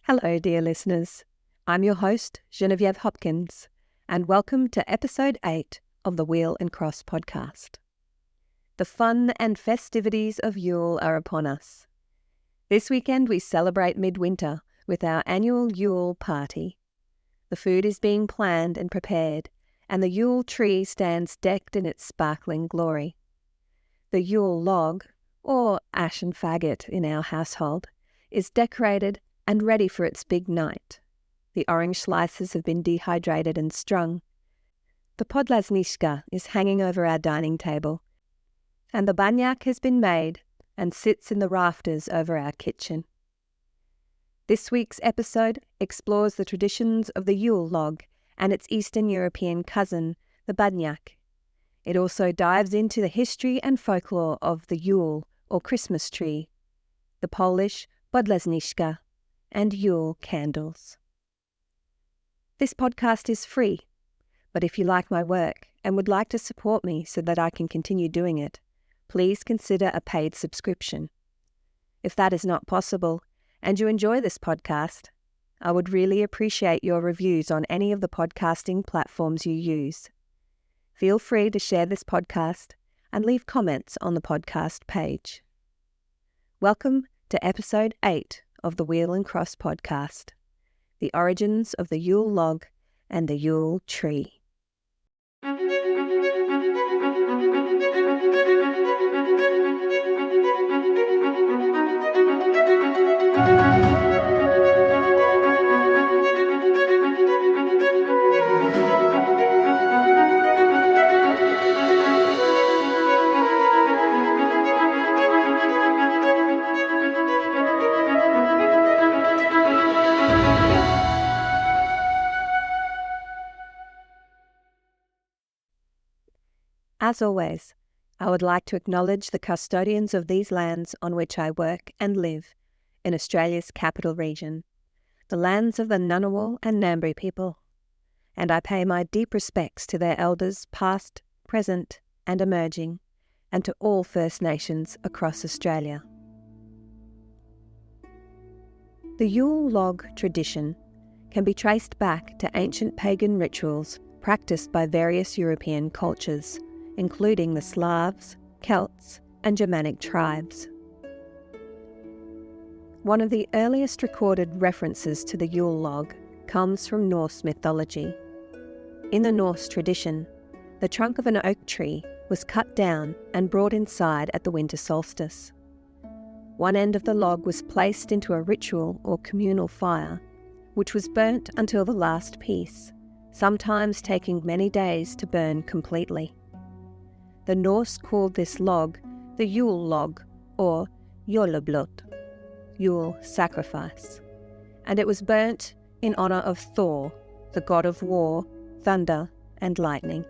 Hello, dear listeners. I'm your host, Genevieve Hopkins, and welcome to episode 8 of the Wheel and Cross podcast. The fun and festivities of Yule are upon us. This weekend we celebrate midwinter with our annual Yule Party. The food is being planned and prepared, and the Yule Tree stands decked in its sparkling glory. The Yule Log, or ashen faggot in our household, is decorated and ready for its big night. The orange slices have been dehydrated and strung. The Podłaźniczka is hanging over our dining table, and the Badnjak has been made and sits in the rafters over our kitchen. This week's episode explores the traditions of the Yule Log and its Eastern European cousin, the Badnjak. It also dives into the history and folklore of the Yule, or Christmas tree, the Polish Podłaźniczka and Yule candles. This podcast is free, but if you like my work and would like to support me so that I can continue doing it, please consider a paid subscription. If that is not possible and you enjoy this podcast, I would really appreciate your reviews on any of the podcasting platforms you use. Feel free to share this podcast and leave comments on the podcast page. Welcome to episode 8 of the Wheel and Cross podcast, the origins of the Yule Log and the Yule Tree. As always, I would like to acknowledge the custodians of these lands on which I work and live in Australia's capital region, the lands of the Ngunnawal and Ngambri people, and I pay my deep respects to their elders past, present and emerging, and to all First Nations across Australia. The Yule Log tradition can be traced back to ancient pagan rituals practiced by various European cultures, including the Slavs, Celts, and Germanic tribes. One of the earliest recorded references to the Yule Log comes from Norse mythology. In the Norse tradition, the trunk of an oak tree was cut down and brought inside at the winter solstice. One end of the log was placed into a ritual or communal fire, which was burnt until the last piece, sometimes taking many days to burn completely. The Norse called this log the Yule Log, or Juleblot, Yule sacrifice, and it was burnt in honour of Thor, the god of war, thunder and lightning.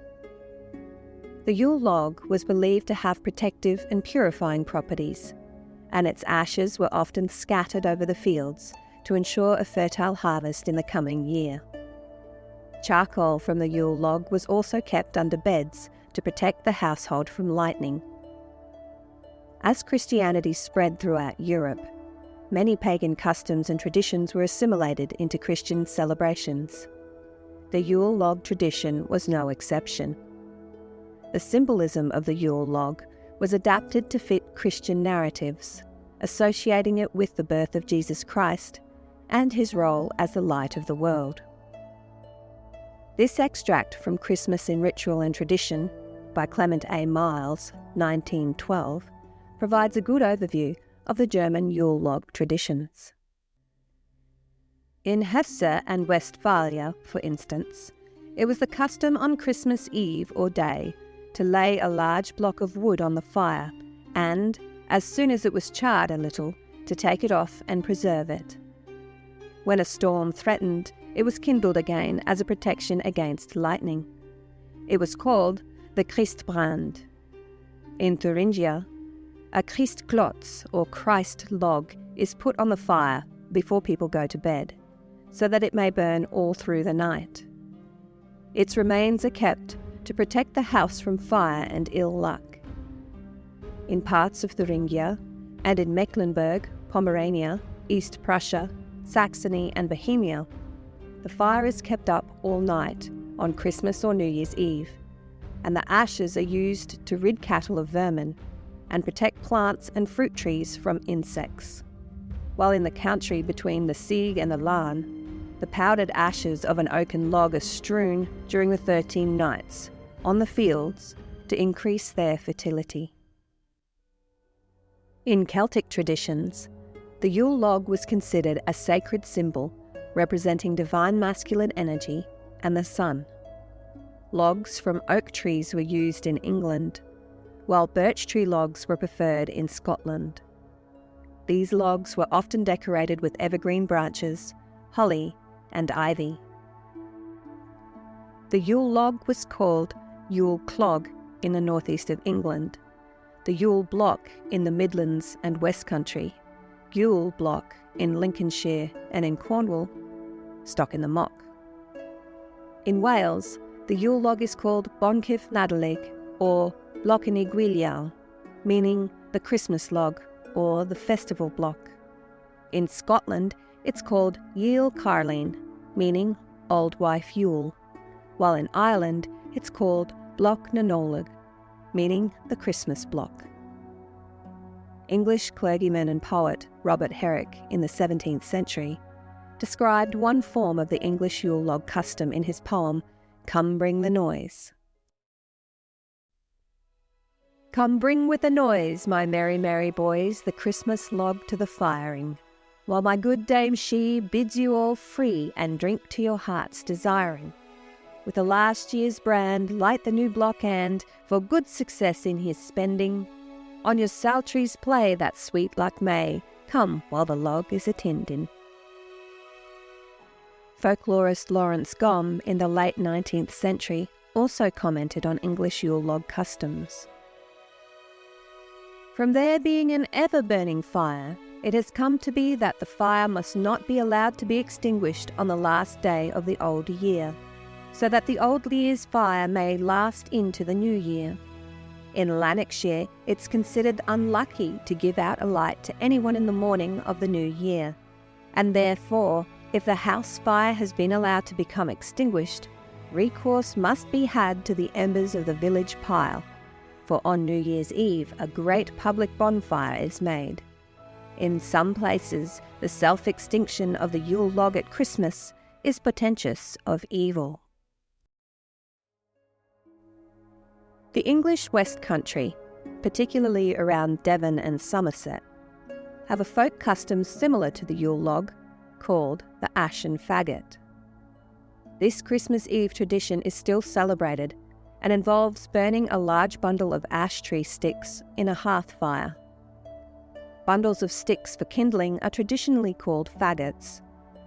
The Yule Log was believed to have protective and purifying properties, and its ashes were often scattered over the fields to ensure a fertile harvest in the coming year. Charcoal from the Yule Log was also kept under beds to protect the household from lightning. As Christianity spread throughout Europe, many pagan customs and traditions were assimilated into Christian celebrations. The Yule Log tradition was no exception. The symbolism of the Yule Log was adapted to fit Christian narratives, associating it with the birth of Jesus Christ and his role as the light of the world. This extract from Christmas in Ritual and Tradition by Clement A. Miles, 1912, provides a good overview of the German Yule Log traditions. In Hesse and Westphalia, for instance, it was the custom on Christmas Eve or day to lay a large block of wood on the fire and, as soon as it was charred a little, to take it off and preserve it. When a storm threatened, it was kindled again as a protection against lightning. It was called the Christbrand. In Thuringia, a Christklotz or Christ log is put on the fire before people go to bed, so that it may burn all through the night. Its remains are kept to protect the house from fire and ill luck. In parts of Thuringia and in Mecklenburg, Pomerania, East Prussia, Saxony and Bohemia, the fire is kept up all night on Christmas or New Year's Eve, and the ashes are used to rid cattle of vermin and protect plants and fruit trees from insects. While in the country between the Sieg and the Lahn, the powdered ashes of an oaken log are strewn during the 13 nights on the fields to increase their fertility. In Celtic traditions, the Yule log was considered a sacred symbol representing divine masculine energy and the sun. Logs from oak trees were used in England, while birch tree logs were preferred in Scotland. These logs were often decorated with evergreen branches, holly, and ivy. The Yule log was called Yule clog in the northeast of England, the Yule block in the Midlands and West Country, Yule block in Lincolnshire and in Cornwall, stock in the mock. In Wales, the Yule log is called Boncyff Nadolig or Block yn y Gwyliau, meaning the Christmas log or the festival block. In Scotland, it's called Yule Carlin, meaning Old Wife Yule, while in Ireland, it's called Block na Nolig, meaning the Christmas block. English clergyman and poet Robert Herrick in the 17th century described one form of the English Yule log custom in his poem, Come Bring the Noise. Come bring with the noise, my merry, merry boys, the Christmas log to the firing, while my good Dame she bids you all free and drink to your heart's desiring. With the last year's brand, light the new block and, for good success in his spending, on your psalteries play that sweet luck may come while the log is a-tinding. Folklorist Lawrence Gomm in the late 19th century also commented on English Yule log customs. From there being an ever-burning fire, it has come to be that the fire must not be allowed to be extinguished on the last day of the old year, so that the old year's fire may last into the new year. In Lanarkshire, it's considered unlucky to give out a light to anyone in the morning of the new year, and therefore, if the house fire has been allowed to become extinguished, recourse must be had to the embers of the village pile, for on New Year's Eve a great public bonfire is made. In some places, the self-extinction of the Yule log at Christmas is portentous of evil. The English West Country, particularly around Devon and Somerset, have a folk custom similar to the Yule log called the ashen faggot. This Christmas Eve tradition is still celebrated and involves burning a large bundle of ash tree sticks in a hearth fire. Bundles of sticks for kindling are traditionally called faggots,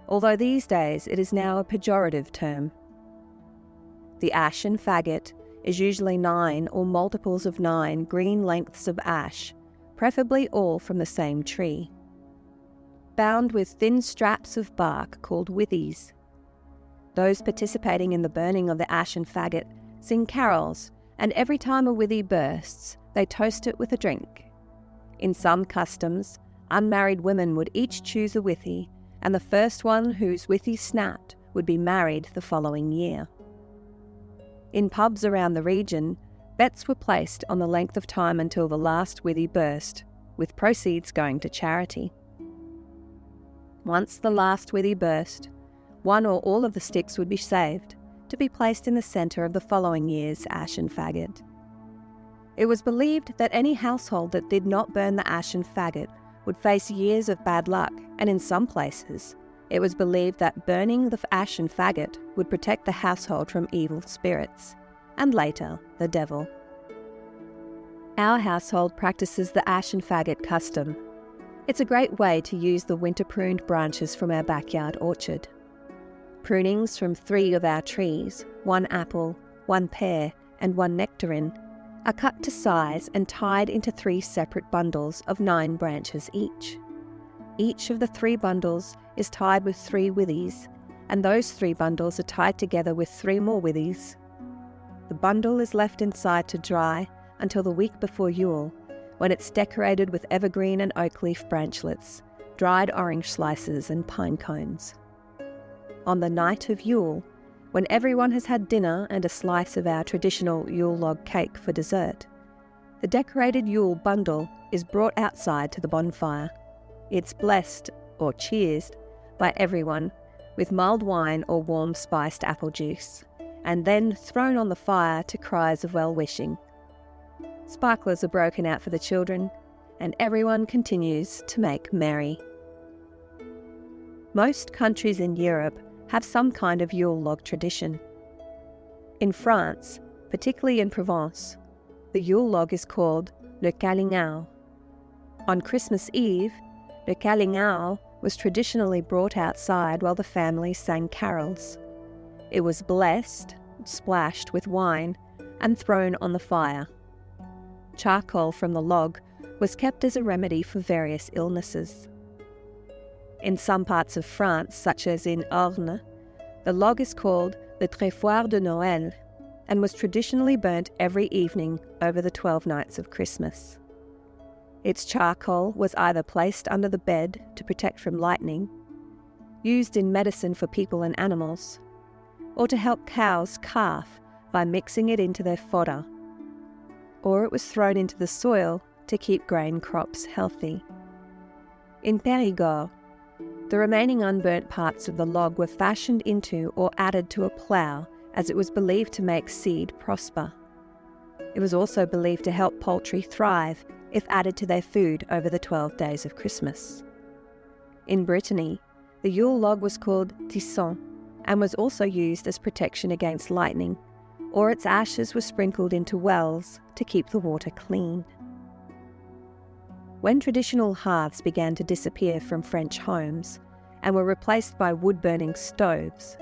although these days it is now a pejorative term. The ashen faggot is usually 9 or multiples of 9 green lengths of ash, preferably all from the same tree, bound with thin straps of bark called withies. Those participating in the burning of the ashen faggot sing carols, and every time a withy bursts, they toast it with a drink. In some customs, unmarried women would each choose a withy, and the first one whose withy snapped would be married the following year. In pubs around the region, bets were placed on the length of time until the last withy burst, with proceeds going to charity. Once the last withy burst, one or all of the sticks would be saved, to be placed in the centre of the following year's ashen faggot. It was believed that any household that did not burn the ashen faggot would face years of bad luck, and in some places, it was believed that burning the ashen faggot would protect the household from evil spirits, and later, the devil. Our household practices the ashen faggot custom. It's a great way to use the winter-pruned branches from our backyard orchard. Prunings from 3 of our trees, 1 apple, 1 pear, and 1 nectarine, are cut to size and tied into 3 separate bundles of 9 branches each. Each of the 3 bundles is tied with 3 withies, and those 3 bundles are tied together with 3 more withies. The bundle is left inside to dry until the week before Yule, when it's decorated with evergreen and oak leaf branchlets, dried orange slices and pine cones. On the night of Yule, when everyone has had dinner and a slice of our traditional Yule log cake for dessert, the decorated Yule bundle is brought outside to the bonfire. It's blessed, or cheersed, by everyone with mulled wine or warm spiced apple juice, and then thrown on the fire to cries of well-wishing. Sparklers are broken out for the children, and everyone continues to make merry. Most countries in Europe have some kind of Yule log tradition. In France, particularly in Provence, the Yule log is called le calignan. On Christmas Eve, le calignan was traditionally brought outside while the family sang carols. It was blessed, splashed with wine, and thrown on the fire. Charcoal from the log was kept as a remedy for various illnesses. In some parts of France, such as in Orne, the log is called le trèfouar de Noël and was traditionally burnt every evening over the 12 nights of Christmas. Its charcoal was either placed under the bed to protect from lightning, used in medicine for people and animals, or to help cows calf by mixing it into their fodder, or it was thrown into the soil to keep grain crops healthy. In Périgord, the remaining unburnt parts of the log were fashioned into or added to a plough, as it was believed to make seed prosper. It was also believed to help poultry thrive if added to their food over the 12 days of Christmas. In Brittany, the Yule log was called tisson and was also used as protection against lightning, or its ashes were sprinkled into wells to keep the water clean. When traditional hearths began to disappear from French homes and were replaced by wood-burning stoves,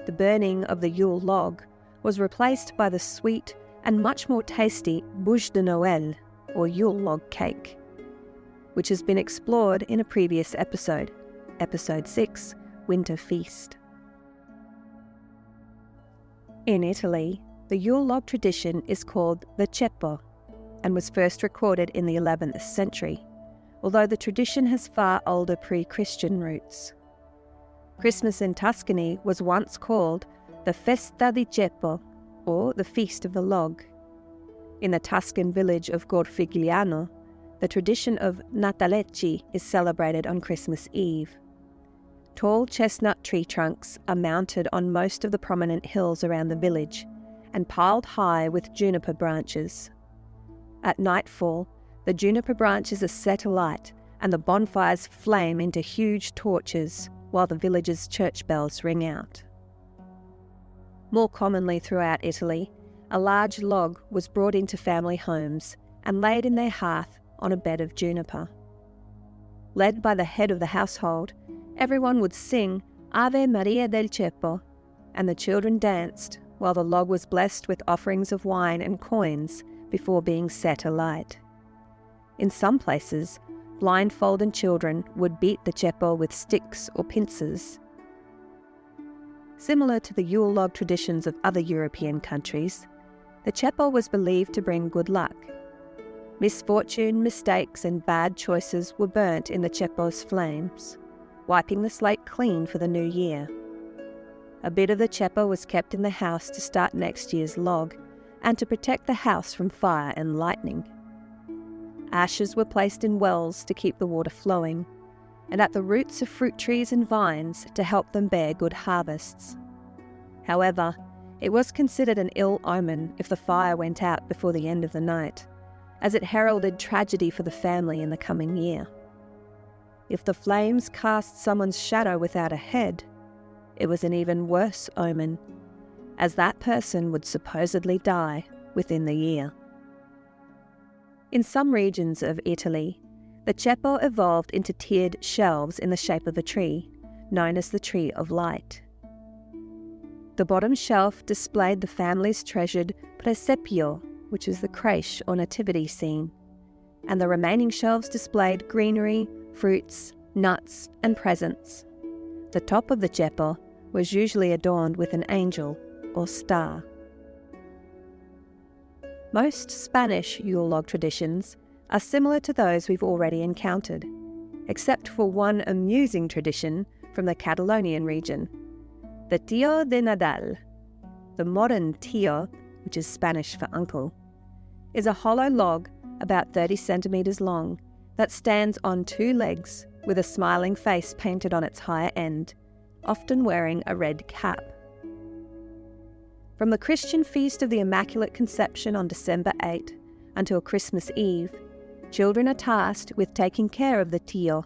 the burning of the Yule log was replaced by the sweet and much more tasty bûche de Noël, or Yule log cake, which has been explored in a previous episode, episode 6, Winter Feast. In Italy, the Yule log tradition is called the ceppo and was first recorded in the 11th century, although the tradition has far older pre-Christian roots. Christmas in Tuscany was once called the Festa di Ceppo, or the Feast of the Log. In the Tuscan village of Gorfigliano, the tradition of Natalecci is celebrated on Christmas Eve. Tall chestnut tree trunks are mounted on most of the prominent hills around the village and piled high with juniper branches. At nightfall, the juniper branches are set alight and the bonfires flame into huge torches while the village's church bells ring out. More commonly throughout Italy, a large log was brought into family homes and laid in their hearth on a bed of juniper. Led by the head of the household, everyone would sing Ave Maria del Ceppo, and the children danced while the log was blessed with offerings of wine and coins before being set alight. In some places, blindfolded children would beat the ceppo with sticks or pincers. Similar to the Yule log traditions of other European countries, the ceppo was believed to bring good luck. Misfortune, mistakes, and bad choices were burnt in the ceppo's flames, wiping the slate clean for the new year. A bit of the ceppo was kept in the house to start next year's log and to protect the house from fire and lightning. Ashes were placed in wells to keep the water flowing, and at the roots of fruit trees and vines to help them bear good harvests. However, it was considered an ill omen if the fire went out before the end of the night, as it heralded tragedy for the family in the coming year. If the flames cast someone's shadow without a head, it was an even worse omen, as that person would supposedly die within the year. In some regions of Italy, the ceppo evolved into tiered shelves in the shape of a tree, known as the Tree of Light. The bottom shelf displayed the family's treasured presepio, which is the crèche or nativity scene, and the remaining shelves displayed greenery, fruits, nuts, and presents. The top of the ceppo was usually adorned with an angel or star. Most Spanish Yule log traditions are similar to those we've already encountered, except for one amusing tradition from the Catalonian region, the Tío de Nadal. The modern tío, which is Spanish for uncle, is a hollow log about 30 centimetres long that stands on two legs with a smiling face painted on its higher end, often wearing a red cap. From the Christian feast of the Immaculate Conception on December 8 until Christmas Eve, children are tasked with taking care of the tío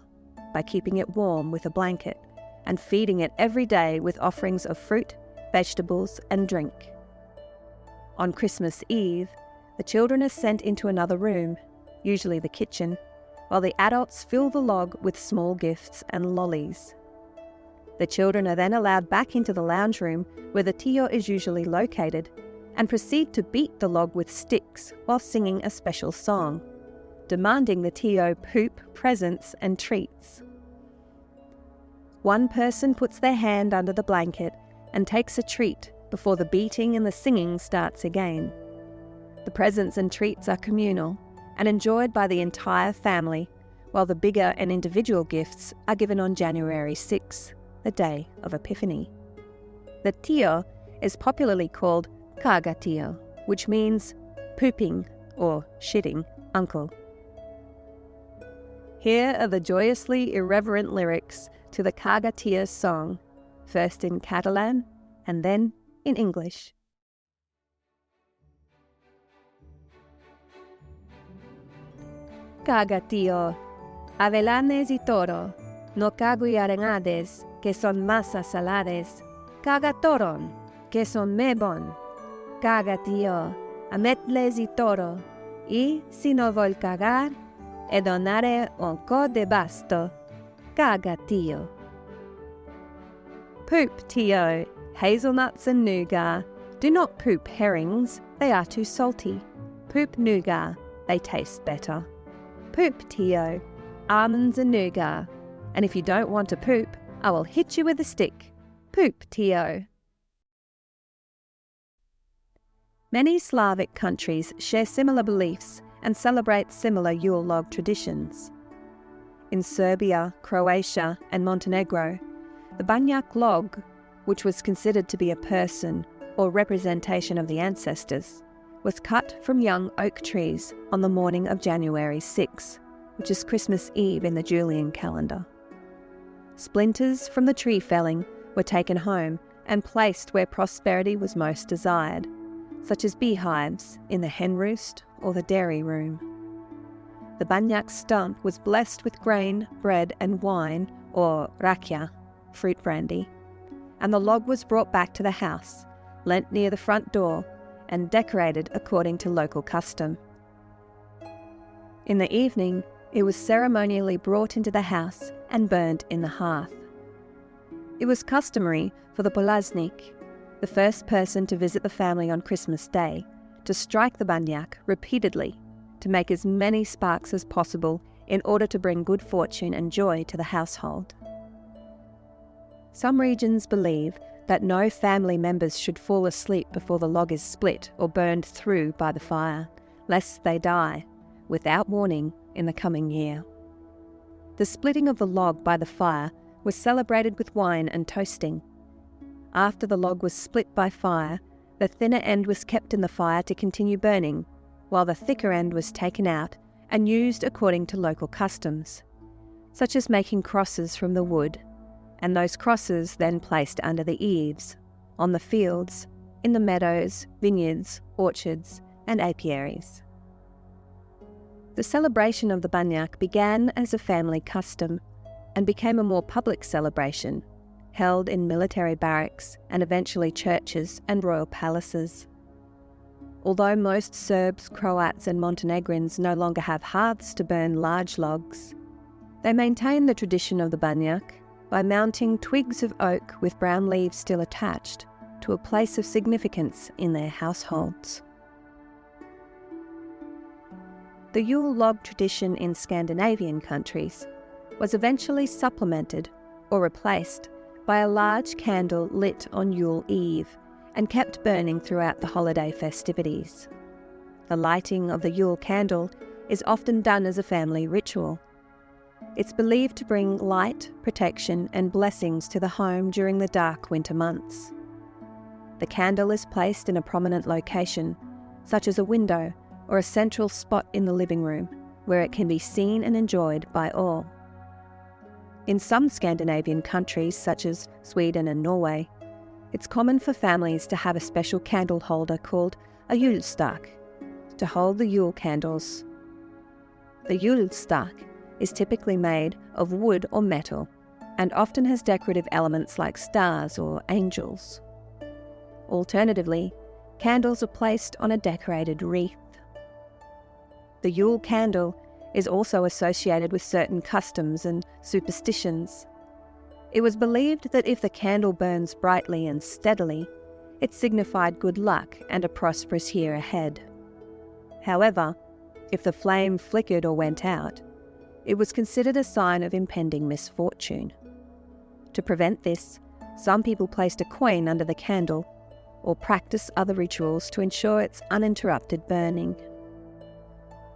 by keeping it warm with a blanket and feeding it every day with offerings of fruit, vegetables, and drink. On Christmas Eve, the children are sent into another room, usually the kitchen, while the adults fill the log with small gifts and lollies. The children are then allowed back into the lounge room where the tío is usually located and proceed to beat the log with sticks while singing a special song, demanding the tío poop, presents and treats. One person puts their hand under the blanket and takes a treat before the beating and the singing starts again. The presents and treats are communal and enjoyed by the entire family, while the bigger and individual gifts are given on January 6, the day of Epiphany. The tío is popularly called caga tío, which means pooping or shitting uncle. Here are the joyously irreverent lyrics to the caga tío song, first in Catalan and then in English. Caga tío, avellanes y toro, no cago y arenades, que son masas salades, caga toron, que son mebon. Caga tío, ametles y toro, y si no vol cagar, e donare un co de basto. Caga tío. Poop tío, hazelnuts and nougat. Do not poop herrings, they are too salty. Poop nougat, they taste better. Poop tío, almonds and nougat. And if you don't want to poop, I will hit you with a stick. Poop tío. Many Slavic countries share similar beliefs and celebrate similar Yule log traditions. In Serbia, Croatia and Montenegro, the Badnjak log, which was considered to be a person or representation of the ancestors, was cut from young oak trees on the morning of January 6, which is Christmas Eve in the Julian calendar. Splinters from the tree felling were taken home and placed where prosperity was most desired, such as beehives in the hen roost or the dairy room. The Badnjak stump was blessed with grain, bread and wine, or rakia, fruit brandy, and the log was brought back to the house, lent near the front door, and decorated according to local custom. In the evening, it was ceremonially brought into the house and burned in the hearth. It was customary for the Podłaźniczka, the first person to visit the family on Christmas Day, to strike the Badnjak repeatedly to make as many sparks as possible in order to bring good fortune and joy to the household. Some regions believe that no family members should fall asleep before the log is split or burned through by the fire, lest they die, without warning, in the coming year. The splitting of the log by the fire was celebrated with wine and toasting. After the log was split by fire, the thinner end was kept in the fire to continue burning, while the thicker end was taken out and used according to local customs, such as making crosses from the wood, and those crosses then placed under the eaves, on the fields, in the meadows, vineyards, orchards, and apiaries. The celebration of the Badnjak began as a family custom and became a more public celebration, held in military barracks and eventually churches and royal palaces. Although most Serbs, Croats and Montenegrins no longer have hearths to burn large logs, they maintain the tradition of the Badnjak by mounting twigs of oak with brown leaves still attached to a place of significance in their households. The Yule log tradition in Scandinavian countries was eventually supplemented or replaced by a large candle lit on Yule Eve and kept burning throughout the holiday festivities. The lighting of the Yule candle is often done as a family ritual. It's believed to bring light, protection, and blessings to the home during the dark winter months. The candle is placed in a prominent location, such as a window or a central spot in the living room, where it can be seen and enjoyed by all. In some Scandinavian countries, such as Sweden and Norway, it's common for families to have a special candle holder called a julestak to hold the Yule candles. The julestak is typically made of wood or metal and often has decorative elements like stars or angels. Alternatively, candles are placed on a decorated wreath. The Yule candle is also associated with certain customs and superstitions. It was believed that if the candle burns brightly and steadily, it signified good luck and a prosperous year ahead. However, if the flame flickered or went out, it was considered a sign of impending misfortune. To prevent this, some people placed a coin under the candle or practiced other rituals to ensure its uninterrupted burning.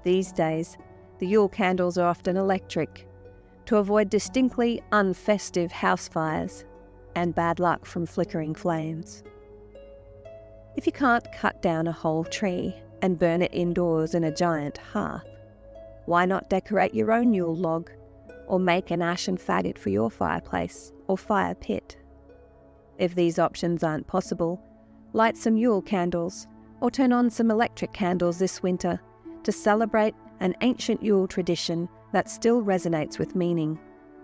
These days, the Yule candles are often electric to avoid distinctly unfestive house fires and bad luck from flickering flames. If you can't cut down a whole tree and burn it indoors in a giant hearth, why not decorate your own Yule log or make an ashen faggot for your fireplace or fire pit? If these options aren't possible, light some Yule candles or turn on some electric candles this winter to celebrate an ancient Yule tradition that still resonates with meaning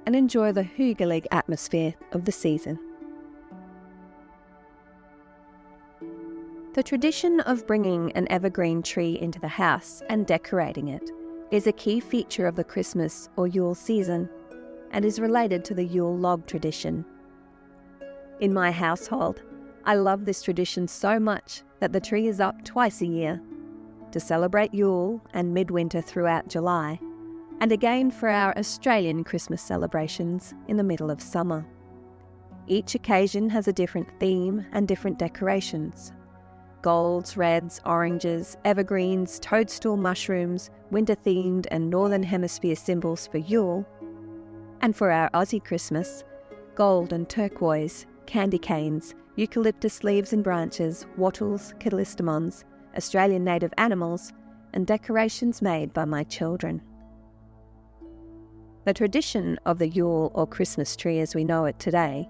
and enjoy the hygelig atmosphere of the season. The tradition of bringing an evergreen tree into the house and decorating it is a key feature of the Christmas or Yule season and is related to the Yule Log tradition. In my household, I love this tradition so much that the tree is up twice a year, to celebrate Yule and midwinter throughout July, and again for our Australian Christmas celebrations in the middle of summer. Each occasion has a different theme and different decorations. Golds, reds, oranges, evergreens, toadstool mushrooms, winter-themed and Northern Hemisphere symbols for Yule. And for our Aussie Christmas, gold and turquoise, candy canes, eucalyptus leaves and branches, wattles, callistemons, Australian native animals, and decorations made by my children. The tradition of the Yule or Christmas tree as we know it today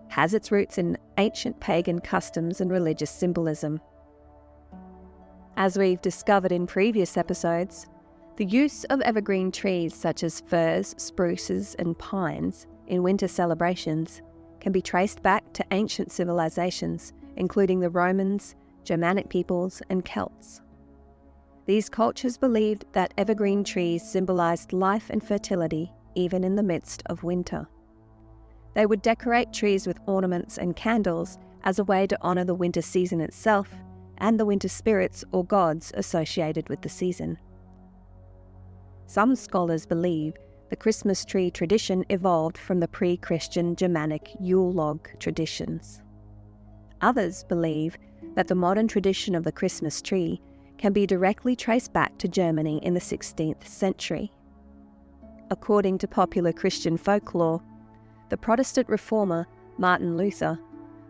has its roots in ancient pagan customs and religious symbolism. As we've discovered in previous episodes, the use of evergreen trees such as firs, spruces, and pines in winter celebrations can be traced back to ancient civilizations, including the Romans, Germanic peoples, and Celts. These cultures believed that evergreen trees symbolized life and fertility even in the midst of winter. They would decorate trees with ornaments and candles as a way to honor the winter season itself and the winter spirits or gods associated with the season. Some scholars believe the Christmas tree tradition evolved from the pre-Christian Germanic Yule Log traditions. Others believe that the modern tradition of the Christmas tree can be directly traced back to Germany in the 16th century. According to popular Christian folklore, the Protestant reformer Martin Luther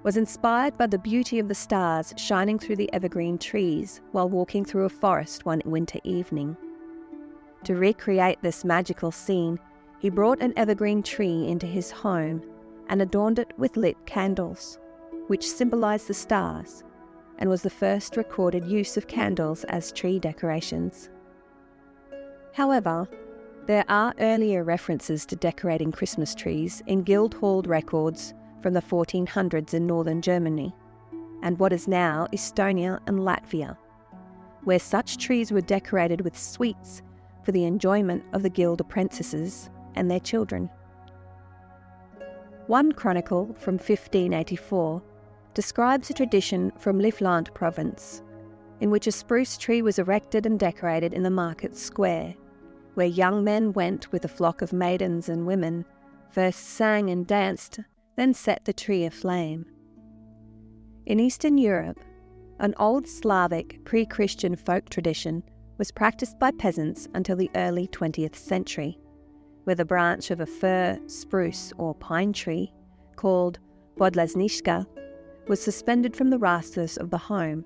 was inspired by the beauty of the stars shining through the evergreen trees while walking through a forest one winter evening. To recreate this magical scene, he brought an evergreen tree into his home and adorned it with lit candles, which symbolized the stars, and was the first recorded use of candles as tree decorations. However, there are earlier references to decorating Christmas trees in Guildhall records from the 1400s in northern Germany, and what is now Estonia and Latvia, where such trees were decorated with sweets for the enjoyment of the guild apprentices and their children. One chronicle from 1584 describes a tradition from Livland province, in which a spruce tree was erected and decorated in the market square, where young men went with a flock of maidens and women, first sang and danced, then set the tree aflame. In Eastern Europe, an old Slavic pre-Christian folk tradition was practiced by peasants until the early 20th century, where the branch of a fir, spruce or pine tree, called Podłaźniczka, was suspended from the rafters of the home,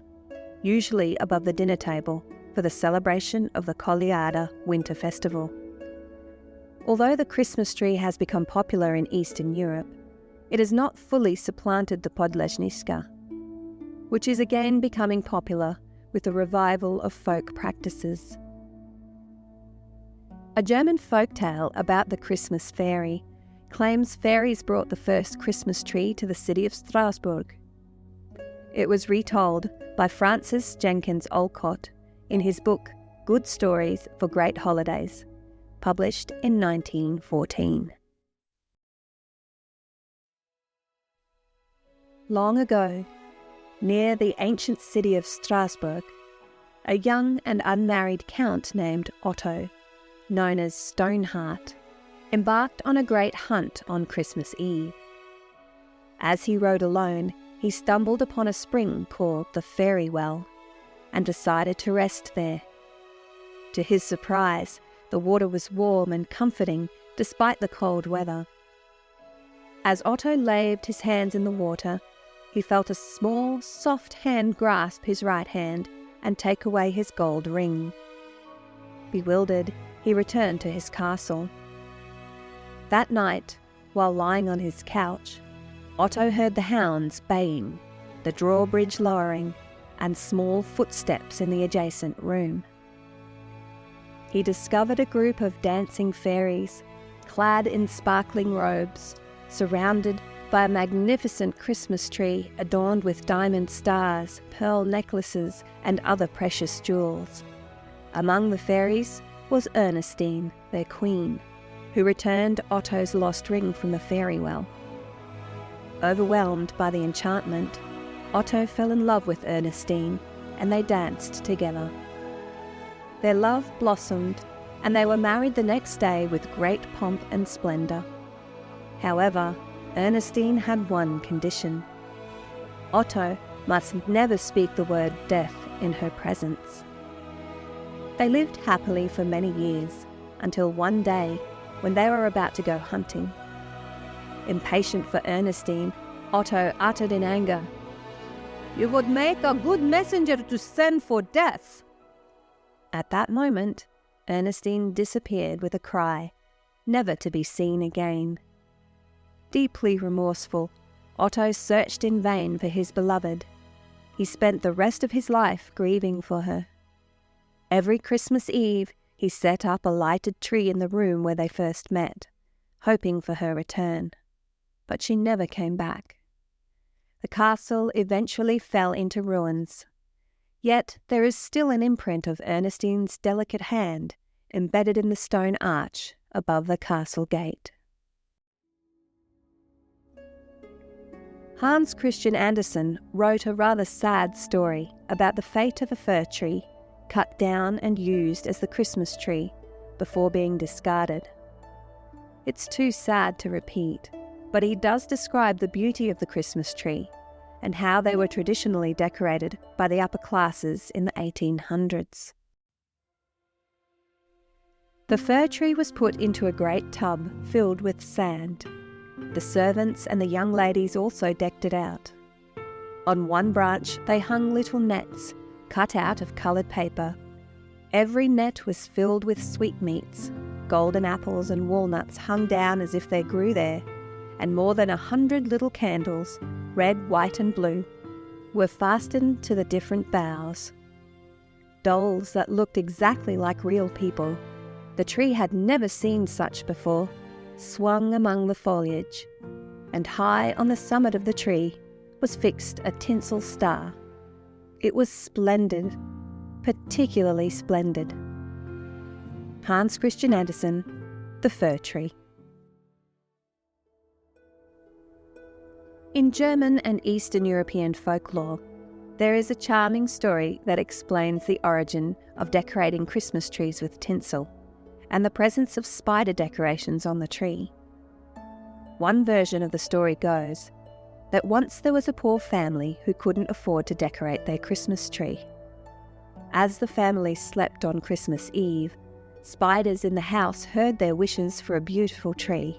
usually above the dinner table, for the celebration of the Kolyada winter festival. Although the Christmas tree has become popular in Eastern Europe, it has not fully supplanted the Podłaźniczka, which is again becoming popular with the revival of folk practices. A German folktale about the Christmas fairy claims fairies brought the first Christmas tree to the city of Strasbourg. It was retold by Francis Jenkins Olcott in his book Good Stories for Great Holidays, published in 1914. Long ago, near the ancient city of Strasbourg, a young and unmarried count named Otto, known as Stoneheart, embarked on a great hunt on Christmas Eve. As he rode alone, he stumbled upon a spring called the Fairy Well and decided to rest there. To his surprise, the water was warm and comforting despite the cold weather. As Otto laved his hands in the water, he felt a small, soft hand grasp his right hand and take away his gold ring. Bewildered, he returned to his castle. That night, while lying on his couch, Otto heard the hounds baying, the drawbridge lowering, and small footsteps in the adjacent room. He discovered a group of dancing fairies, clad in sparkling robes, surrounded by a magnificent Christmas tree adorned with diamond stars, pearl necklaces, and other precious jewels. Among the fairies was Ernestine, their queen, who returned Otto's lost ring from the fairy well. Overwhelmed by the enchantment, Otto fell in love with Ernestine, and they danced together. Their love blossomed, and they were married the next day with great pomp and splendour. However, Ernestine had one condition. Otto must never speak the word death in her presence. They lived happily for many years, until one day when they were about to go hunting. Impatient for Ernestine, Otto uttered in anger, "You would make a good messenger to send for death." At that moment, Ernestine disappeared with a cry, never to be seen again. Deeply remorseful, Otto searched in vain for his beloved. He spent the rest of his life grieving for her. Every Christmas Eve, he set up a lighted tree in the room where they first met, hoping for her return. But she never came back. The castle eventually fell into ruins. Yet there is still an imprint of Ernestine's delicate hand embedded in the stone arch above the castle gate. Hans Christian Andersen wrote a rather sad story about the fate of a fir tree cut down and used as the Christmas tree before being discarded. It's too sad to repeat, but he does describe the beauty of the Christmas tree and how they were traditionally decorated by the upper classes in the 1800s. The fir tree was put into a great tub filled with sand. The servants and the young ladies also decked it out. On one branch they hung little nets, cut out of coloured paper. Every net was filled with sweetmeats. Golden apples and walnuts hung down as if they grew there, and more than 100 little candles, red, white and blue, were fastened to the different boughs. Dolls that looked exactly like real people, the tree had never seen such before, swung among the foliage, and high on the summit of the tree was fixed a tinsel star. It was splendid, particularly splendid. Hans Christian Andersen, The Fir Tree. In German and Eastern European folklore, there is a charming story that explains the origin of decorating Christmas trees with tinsel and the presence of spider decorations on the tree. One version of the story goes that once there was a poor family who couldn't afford to decorate their Christmas tree. As the family slept on Christmas Eve, spiders in the house heard their wishes for a beautiful tree.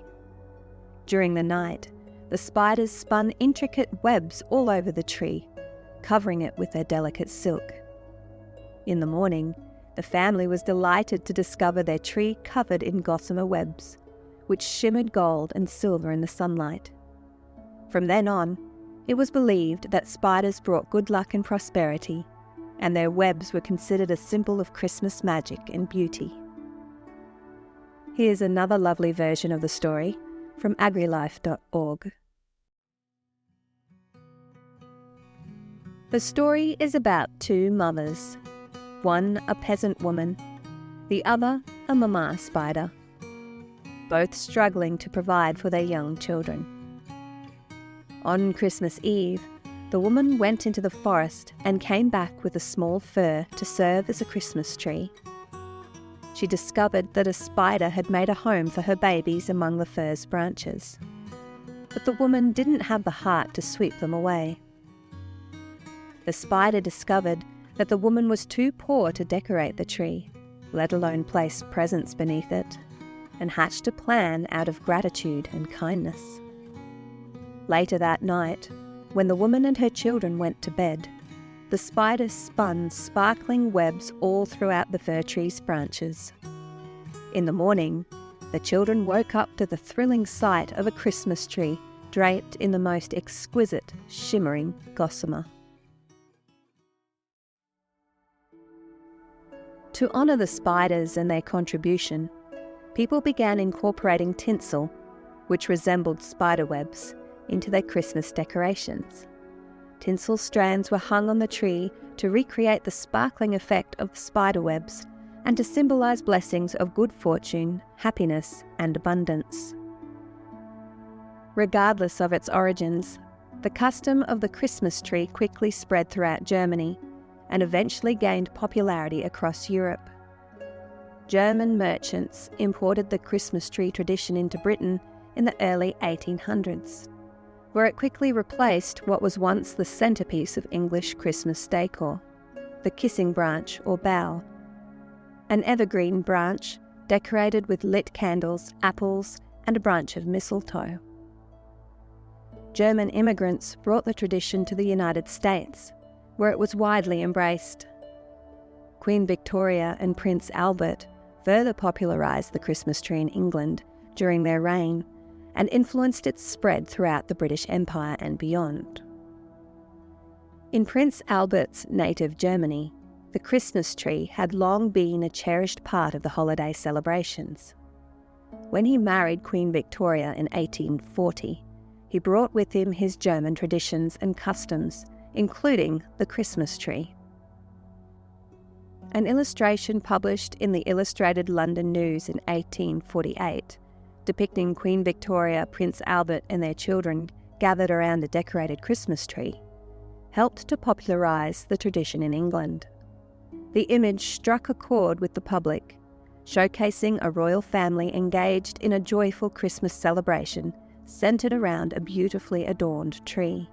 During the night, the spiders spun intricate webs all over the tree, covering it with their delicate silk. In the morning, the family was delighted to discover their tree covered in gossamer webs, which shimmered gold and silver in the sunlight. From then on, it was believed that spiders brought good luck and prosperity, and their webs were considered a symbol of Christmas magic and beauty. Here's another lovely version of the story from agrilife.org. The story is about two mothers, one a peasant woman, the other a mama spider, both struggling to provide for their young children. On Christmas Eve, the woman went into the forest and came back with a small fir to serve as a Christmas tree. She discovered that a spider had made a home for her babies among the fir's branches, but the woman didn't have the heart to sweep them away. The spider discovered that the woman was too poor to decorate the tree, let alone place presents beneath it, and hatched a plan out of gratitude and kindness. Later that night, when the woman and her children went to bed, the spider spun sparkling webs all throughout the fir tree's branches. In the morning, the children woke up to the thrilling sight of a Christmas tree draped in the most exquisite, shimmering gossamer. To honour the spiders and their contribution, people began incorporating tinsel, which resembled spider webs, into their Christmas decorations. Tinsel strands were hung on the tree to recreate the sparkling effect of spider webs and to symbolise blessings of good fortune, happiness, and abundance. Regardless of its origins, the custom of the Christmas tree quickly spread throughout Germany and eventually gained popularity across Europe. German merchants imported the Christmas tree tradition into Britain in the early 1800s, where it quickly replaced what was once the centrepiece of English Christmas decor, the kissing branch or bough, an evergreen branch decorated with lit candles, apples, and a branch of mistletoe. German immigrants brought the tradition to the United States, where it was widely embraced. Queen Victoria and Prince Albert further popularised the Christmas tree in England during their reign and influenced its spread throughout the British Empire and beyond. In Prince Albert's native Germany, the Christmas tree had long been a cherished part of the holiday celebrations. When he married Queen Victoria in 1840, he brought with him his German traditions and customs, including the Christmas tree. An illustration published in the Illustrated London News in 1848, depicting Queen Victoria, Prince Albert and their children gathered around a decorated Christmas tree, helped to popularise the tradition in England. The image struck a chord with the public, showcasing a royal family engaged in a joyful Christmas celebration centred around a beautifully adorned tree.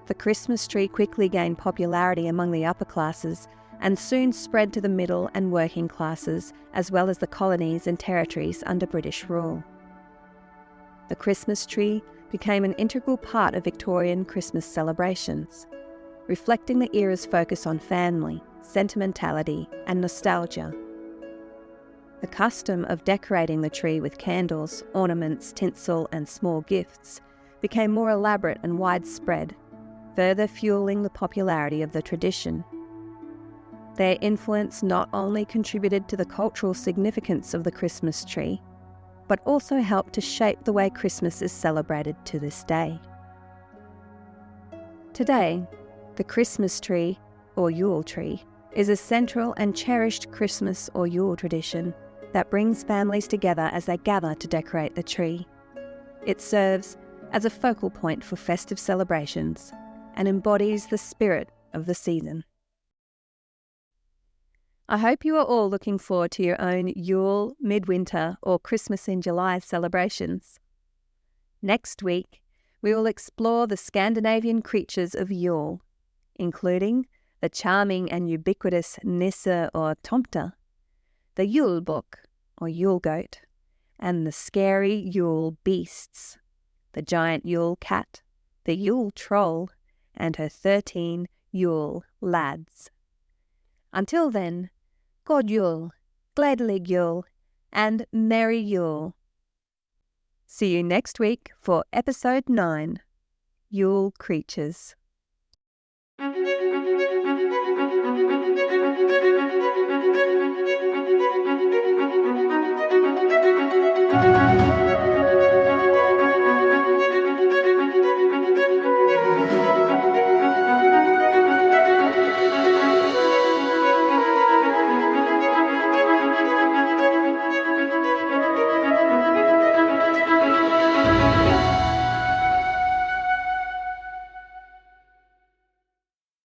The Christmas tree quickly gained popularity among the upper classes and soon spread to the middle and working classes, as well as the colonies and territories under British rule. The Christmas tree became an integral part of Victorian Christmas celebrations, reflecting the era's focus on family, sentimentality, and nostalgia. The custom of decorating the tree with candles, ornaments, tinsel, and small gifts became more elaborate and widespread, further fueling the popularity of the tradition. Their influence not only contributed to the cultural significance of the Christmas tree, but also helped to shape the way Christmas is celebrated to this day. Today, the Christmas tree, or Yule tree, is a central and cherished Christmas or Yule tradition that brings families together as they gather to decorate the tree. It serves as a focal point for festive celebrations and embodies the spirit of the season. I hope you are all looking forward to your own Yule, midwinter, or Christmas in July celebrations. Next week, we will explore the Scandinavian creatures of Yule, including the charming and ubiquitous Nisse or Tomte, the Yule book, or Yule goat, and the scary Yule beasts, the giant Yule cat, the Yule troll, and her 13 Yule lads. Until then, God Yule, Gladelig Yule, and Merry Yule. See you next week for episode 9, Yule Creatures.